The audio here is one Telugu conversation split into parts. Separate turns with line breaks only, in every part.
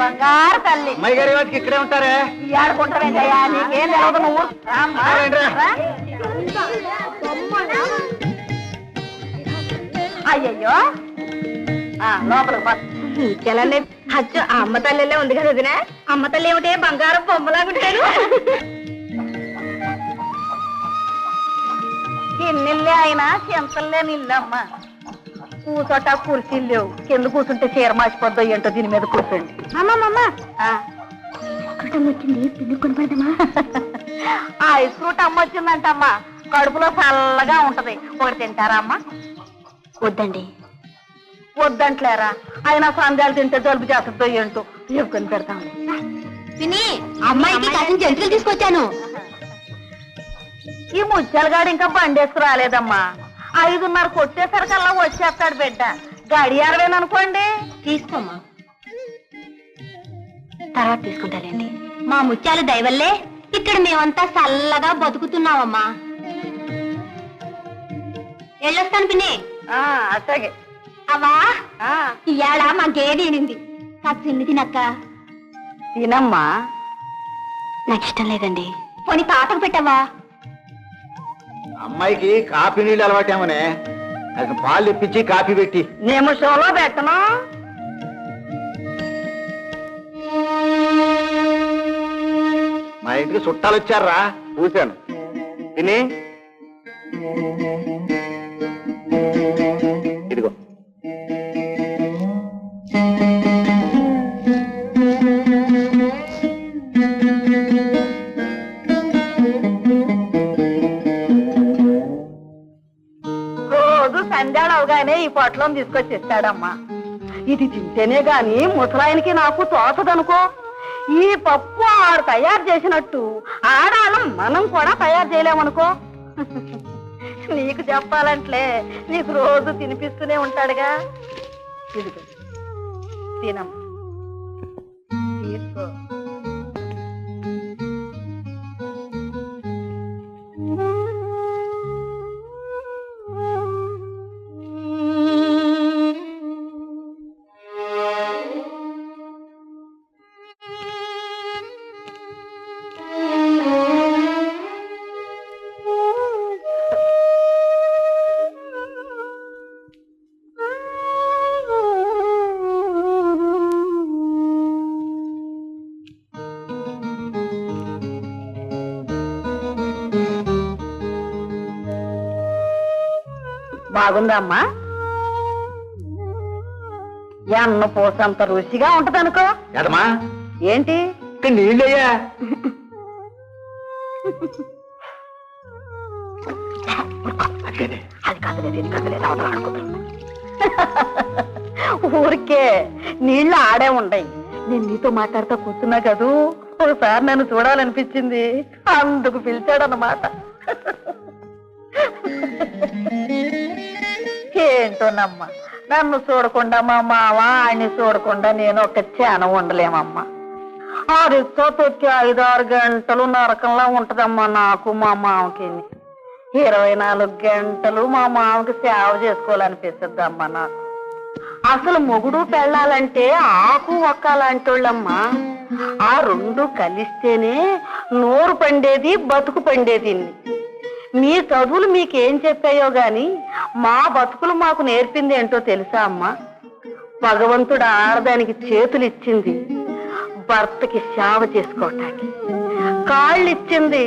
బంగారు తల్లి
అమ్మాయి గారి వాటికి ఇక్కడే ఉంటారే
ఆడుకుంటావేంటయ్యా నీకేం తెలియదు నువ్వు అయ్యయ్యో లోపలికి అచ్చు అమ్మ తల్లిలే ఉంది కదా వదినా అమ్మ తల్లి ఏమిటే బంగారం బొమ్మలాగుంటాను ఎన్నిళ్ళే అయినా చెంతల్లే నిల్లమ్మ కూచోట కుర్చీలు లేవు కింద కూర్చుంటే చీర మాసిపోద్దో ఏంటో దీని మీద కూర్చోండి అమ్మమ్మ వచ్చింది పిల్లి కొనిపెడతామా ఐస్ ఫ్రూట్ అమ్మ వచ్చిందంటమ్మా కడుపులో చల్లగా ఉంటది ఒకటి తింటారా అమ్మ వద్దండి వద్దంట్లేరా అయినా సంధ్యాలు తింటే జలుబు చేస్తుందో ఏంటో కొని పెడతాం
విని అమ్మాయికి కాసిన జంతువులు తీసుకొచ్చాను
ఈ ముత్యాలగాడు ఇంకా బండేసుకు రాలేదమ్మా 5:30 కొట్టేసరికల్లా వచ్చేస్తాడు బిడ్డ గడియారవేననుకోండి
తీసుకోమ్మా తర్వాత తీసుకుంటానండి మా ముత్యాలు దయవల్లే ఇక్కడ మేమంతా చల్లగా బతుకుతున్నామమ్మా వెళ్ళొస్తాను పిన్ని
అట్లాగే
అవా ఇవాళ మా గేదె ఏడింది కాస్త తిండి తినక్క
తినమ్మా
నాకు ఇష్టం లేదండి పోనీ తాతకు పెట్టవా
అమ్మాయికి కాఫీ నీళ్ళు అలవాటేమోనే అది పాలు ఇప్పించి కాఫీ పెట్టి
నిమిషంలో పెట్టను
మా ఇంటికి చుట్టాలు వచ్చారా చూశాను తిని ఇదిగో
సంధ్యాడు అవగానే ఈ పొట్లం తీసుకొచ్చి ఇస్తాడమ్మా ఇది తింటేనే గాని ముసలాయనికి నాకు తోచదనుకో ఈ పప్పు ఆడు తయారు చేసినట్టు ఆడాలం మనం కూడా తయారు చేయలేమనుకో నీకు చెప్పాలంటే నీకు రోజు తినిపిస్తూనే ఉంటాడుగా ఇదిగో తినమ్మా తీసుకో బాగుందమ్మా అన్న పోసంత రుచిగా ఉంటదనుకో
ఎదమా
ఏంటి
ఇక్కడ నీళ్ళయ్యా
ఊరికే నీళ్ళు ఆడే ఉండయి నేను నీతో మాట్లాడుతూ కూర్చున్నా కదూ ఒకసారి నన్ను చూడాలనిపించింది అందుకు పిలిచాడన్నమాట ఏంటోనమ్మా నన్ను చూడకుండా మా మావ ఆయన్ని చూడకుండా నేను ఒక క్షణం ఉండలేమమ్మా ఆ రిక్తో తొక్కి 5-6 గంటలు నరకంలా ఉంటదమ్మా నాకు మా మామకి 24 గంటలు మా మామకి సేవ చేసుకోవాలనిపిస్తుంది అమ్మా నాకు అసలు మొగుడు పెళ్ళాలంటే ఆకు ఒక్కలాంటి వాళ్ళమ్మా ఆ రెండు కలిస్తేనే నోరు పండేది బతుకు పండేది మీ చదువులు మీకేం చెప్పాయో గాని మా బతుకులు మాకు నేర్పింది ఏంటో తెలుసా అమ్మా భగవంతుడు ఆడదానికి చేతులు ఇచ్చింది భర్తకి సేవ చేసుకోవటానికి కాళ్ళు ఇచ్చింది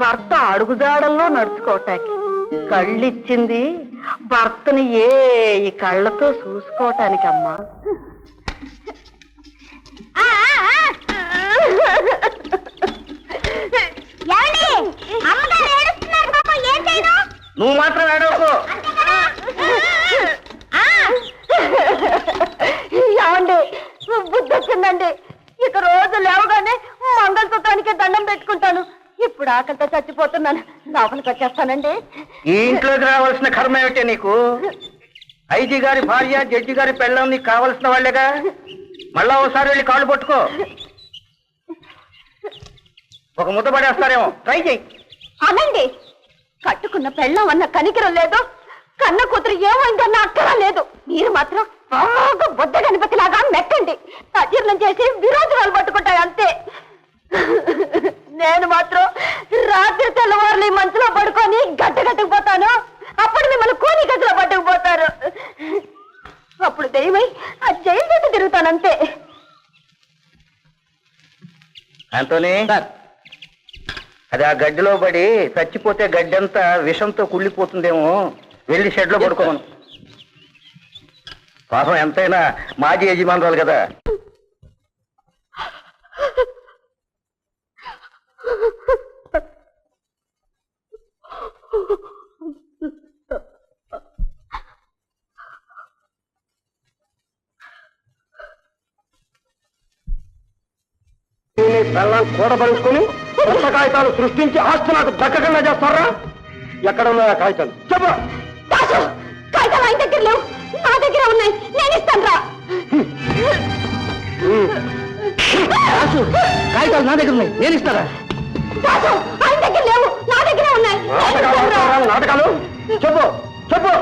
భర్త అడుగుజాడల్లో నడుచుకోవటానికి కళ్ళు ఇచ్చింది భర్తని ఈ కళ్ళతో చూసుకోవటానికి అమ్మా
నువ్వు మాత్రం ఏడవకు
ఏమండి బుద్ధి వచ్చిందండి ఇక రోజు లేవగానే మంగళసూత్రానికి దండం పెట్టుకుంటాను ఇప్పుడు ఆకలితో చచ్చిపోతున్నాను లోపలికి వచ్చేస్తానండి
ఈ ఇంట్లోకి రావాల్సిన కర్మ ఏమిటే నీకు ఐజీ గారి భార్య జడ్జి గారి పెళ్ళం నీకు కావలసిన వాళ్ళేగా మళ్ళా ఒకసారి వెళ్ళి కాళ్ళు పట్టుకో ఒక ముద్ద పడేస్తారేమో ట్రై చెయ్యి
అనండి కట్టుకున్న పెళ్ళం అన్న కనికరం లేదు కన్న కూతురు ఏమైందన్న అక్కరా లేదు మీరు మాత్రం బాగా బుద్ధ గణపతిలాగా మెక్కండి. అజీర్ణం చేసి విరోధురాలు పట్టుకుంటాయి అంతే. నేను మాత్రం రాత్రి తెల్లవారులు ఈ మంచులో పడుకొని గట్టుకుపోతాను. అప్పుడు మిమ్మల్ని కూని గదిలో పట్టుకుపోతారు. అప్పుడు దైవై ఆ జైలు చుట్టూ తిరుగుతానంతే.
ఆంటోనీ, అది ఆ గడ్డిలో పడి చచ్చిపోతే గడ్డి అంతా విషంతో కుళ్ళిపోతుందేమో, వెళ్ళి షెడ్లో పడుకోమను. పాపం ఎంతైనా మాజీ యజమానురాలు కదా. బెల్లం కూడబరుచుకుని కొత్త కాగితాలు సృష్టించి ఆస్తి నాకు దక్కకుండా చేస్తారా? ఎక్కడ ఉన్నాయా కాగితాలు? చెప్పు.
కాగితాలు ఆయన దగ్గర లేవు, నా దగ్గర ఉన్నాయి. నేను ఇస్తాను రా.
కాగితాలు నా దగ్గర ఉన్నాయి, నేను ఇస్తారా?
ఆయన దగ్గర లేవు, నా దగ్గర ఉన్నాయి.
నాటకాలు చెప్పు చెప్పు.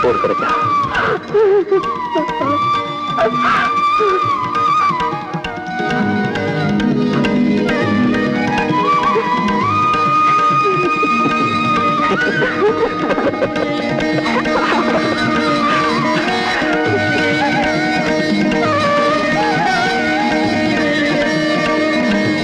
ఊరుకోరట